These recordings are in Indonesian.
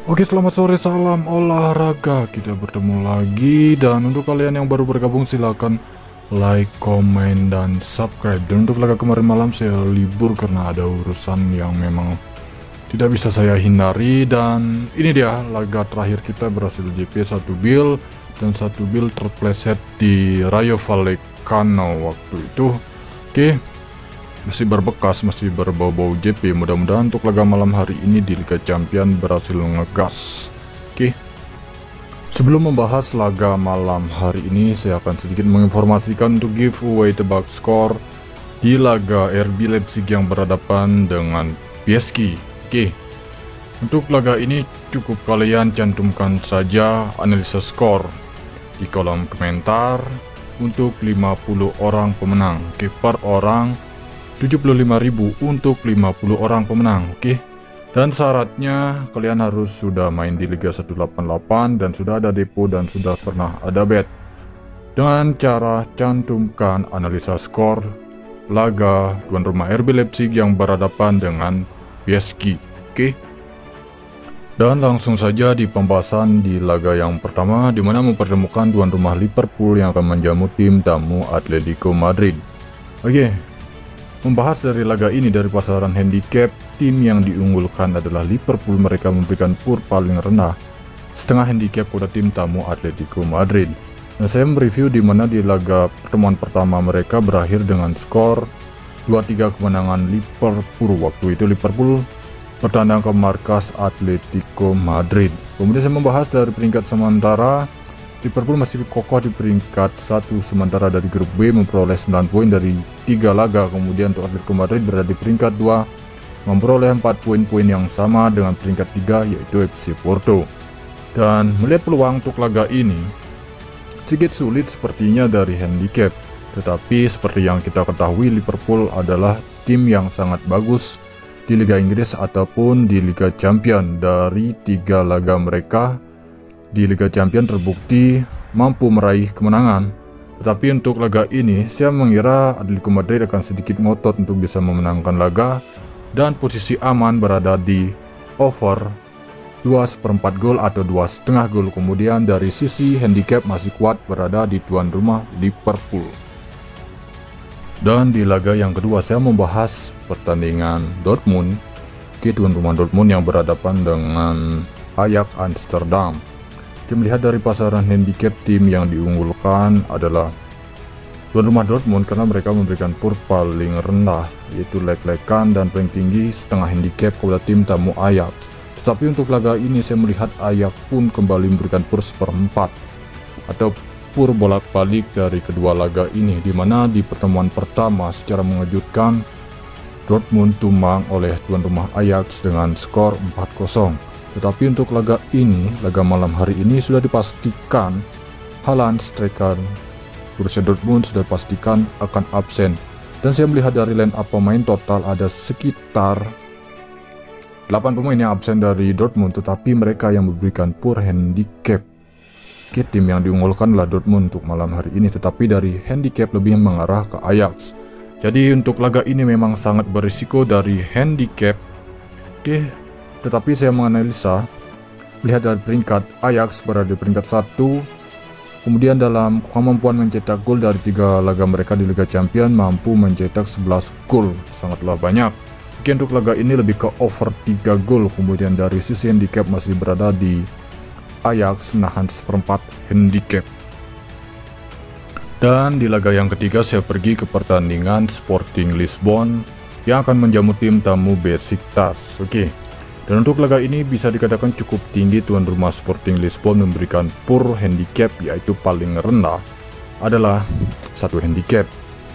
Oke, selamat sore, salam olahraga. Kita bertemu lagi, dan untuk kalian yang baru bergabung silahkan like, komen, dan subscribe. Dan untuk laga kemarin malam saya libur karena ada urusan yang memang tidak bisa saya hindari. Dan ini dia laga terakhir kita, berhasil JP 1 build dan 1 build terpleset di Rayo Vallecano waktu itu. Oke, masih berbekas, masih berbau-bau JP. Mudah-mudahan untuk laga malam hari ini di Liga Champion berhasil ngegas. Oke, sebelum membahas laga malam hari ini, saya akan sedikit menginformasikan untuk giveaway tebak skor di laga RB Leipzig yang berhadapan dengan PSG. Oke, untuk laga ini cukup kalian cantumkan saja analisa skor di kolom komentar untuk 50 orang pemenang. Oke, per orang 75.000 untuk 50 orang pemenang. Oke, dan syaratnya kalian harus sudah main di Liga 188 dan sudah ada depo dan sudah pernah ada bet, dengan cara cantumkan analisa skor laga tuan rumah RB Leipzig yang berhadapan dengan PSG. Oke, dan langsung saja di pembahasan di laga yang pertama, di mana mempertemukan tuan rumah Liverpool yang akan menjamu tim tamu Atletico Madrid. Oke, membahas dari laga ini dari pasaran handicap, tim yang diunggulkan adalah Liverpool. Mereka memberikan pur paling rendah, setengah handicap kepada tim tamu Atletico Madrid. Nah, saya mereview di mana di laga pertemuan pertama mereka berakhir dengan skor 2-3 kemenangan Liverpool. Waktu itu Liverpool bertandang ke markas Atletico Madrid. Kemudian saya membahas dari peringkat sementara. Liverpool masih kokoh di peringkat 1 sementara dari grup B memperoleh 9 poin dari 3 laga. Kemudian untuk Atletico Madrid berada di peringkat 2 memperoleh 4 poin yang sama dengan peringkat 3 yaitu FC Porto. Dan melihat peluang untuk laga ini sedikit sulit sepertinya dari handicap, tetapi seperti yang kita ketahui Liverpool adalah tim yang sangat bagus di Liga Inggris ataupun di Liga Champion. Dari 3 laga mereka di Liga Champion terbukti mampu meraih kemenangan. Tetapi untuk laga ini saya mengira Atletico Madrid akan sedikit ngotot untuk bisa memenangkan laga, dan posisi aman berada di over 2/4 gol atau 2,5 gol. Kemudian dari sisi handicap masih kuat berada di tuan rumah Liverpool. Dan di laga yang kedua saya membahas pertandingan Dortmund, ke tuan rumah Dortmund yang berhadapan dengan Ajax Amsterdam. Kita melihat dari pasaran handicap, tim yang diunggulkan adalah tuan rumah Dortmund karena mereka memberikan pur paling rendah yaitu leg-legan, dan paling tinggi setengah handicap kepada tim tamu Ajax. Tetapi untuk laga ini saya melihat Ajax pun kembali memberikan pur 1/4 atau pur bolak-balik dari kedua laga ini, di mana di pertemuan pertama secara mengejutkan Dortmund tumbang oleh tuan rumah Ajax dengan skor 4-0. Tetapi untuk laga ini, laga malam hari ini sudah dipastikan Haaland, striker Borussia Dortmund, sudah dipastikan akan absen. Dan saya melihat dari line up pemain total ada sekitar 8 pemain yang absen dari Dortmund, tetapi mereka yang memberikan pur handicap. Oke, tim yang diunggulkan adalah Dortmund untuk malam hari ini, tetapi dari handicap lebih mengarah ke Ajax. Jadi untuk laga ini memang sangat berisiko dari handicap. Oke, tetapi saya menganalisa lihat dari peringkat, Ajax berada di peringkat 1. Kemudian dalam kemampuan mencetak gol dari 3 laga mereka di Liga Champion mampu mencetak 11 gol, sangatlah banyak. Mungkin untuk laga ini lebih ke over 3 gol. Kemudian dari sisi handicap masih berada di Ajax menahan 1/4 handicap. Dan di laga yang ketiga saya pergi ke pertandingan Sporting Lisbon yang akan menjamu tim tamu Besiktas. Oke. Dan untuk laga ini bisa dikatakan cukup tinggi. Tuan rumah Sporting Lisbon memberikan pur handicap yaitu paling rendah adalah 1 handicap.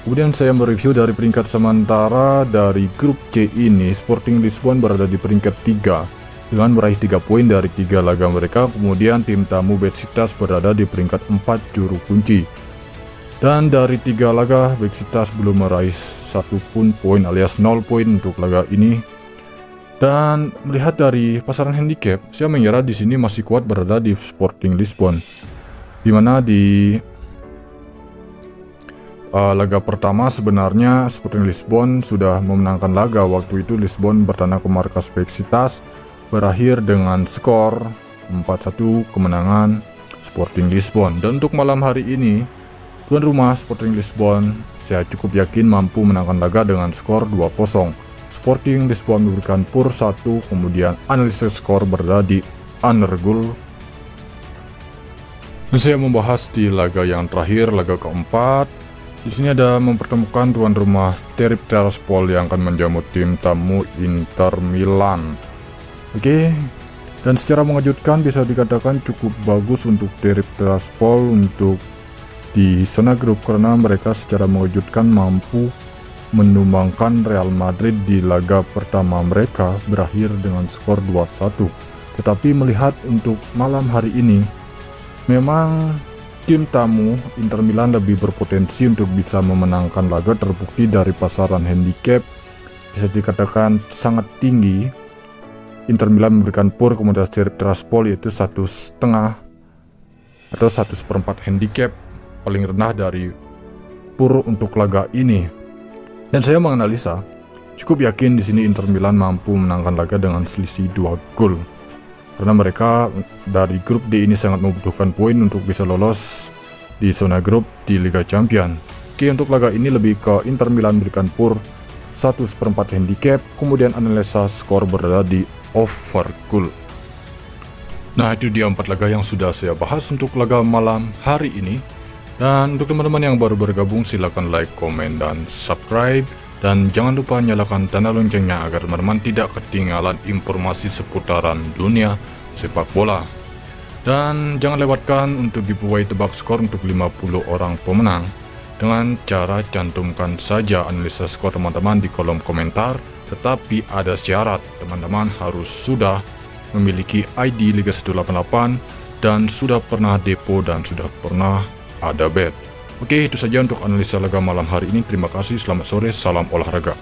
Kemudian saya mereview dari peringkat sementara dari grup C ini. Sporting Lisbon berada di peringkat 3 dengan meraih 3 poin dari 3 laga mereka. Kemudian tim tamu Besiktas berada di peringkat 4 juru kunci. Dan dari 3 laga Besiktas belum meraih 1 pun poin alias 0 poin untuk laga ini. Dan melihat dari pasaran handicap, saya mengira di sini masih kuat berada di Sporting Lisbon, di mana di laga pertama sebenarnya Sporting Lisbon sudah memenangkan laga. Waktu itu Lisbon bertandang ke markas Besiktas berakhir dengan skor 4-1 kemenangan Sporting Lisbon. Dan untuk malam hari ini, tuan rumah Sporting Lisbon saya cukup yakin mampu menangkan laga dengan skor 2-0. Sporting Lisbon memberikan PUR 1, kemudian analisis skor berada di Undergoal. Dan saya membahas di laga yang terakhir, laga keempat. Di sini ada mempertemukan tuan rumah Sheriff Tiraspol yang akan menjamu tim tamu Inter Milan. Oke, dan secara mengejutkan bisa dikatakan cukup bagus untuk Sheriff Tiraspol untuk di zona grup karena mereka secara mengejutkan mampu menumbangkan Real Madrid di laga pertama mereka berakhir dengan skor 2-1. Tetapi melihat untuk malam hari ini, memang tim tamu Inter Milan lebih berpotensi untuk bisa memenangkan laga. Terbukti dari pasaran handicap bisa dikatakan sangat tinggi. Inter Milan memberikan PUR kemudian Sheriff Tiraspol yaitu 1,5 atau 1/4 handicap paling rendah dari PUR untuk laga ini. Dan saya menganalisa cukup yakin di sini Inter Milan mampu menangkan laga dengan selisih 2 gol. Karena mereka dari grup D ini sangat membutuhkan poin untuk bisa lolos di zona grup di Liga Champions. Oke, untuk laga ini lebih ke Inter Milan berikan PUR 1/4 handicap, kemudian analisa skor berada di over goal. Nah, itu dia 4 laga yang sudah saya bahas untuk laga malam hari ini. Dan untuk teman-teman yang baru bergabung, silahkan like, komen, dan subscribe. Dan jangan lupa nyalakan tanda loncengnya agar teman-teman tidak ketinggalan informasi seputaran dunia sepak bola. Dan jangan lewatkan untuk giveaway tebak skor untuk 50 orang pemenang. Dengan cara cantumkan saja analisa skor teman-teman di kolom komentar. Tetapi ada syarat, teman-teman harus sudah memiliki ID Liga 188 dan sudah pernah depo dan sudah pernah ada bet. Oke, itu saja untuk analisa laga malam hari ini. Terima kasih, selamat sore, salam olahraga.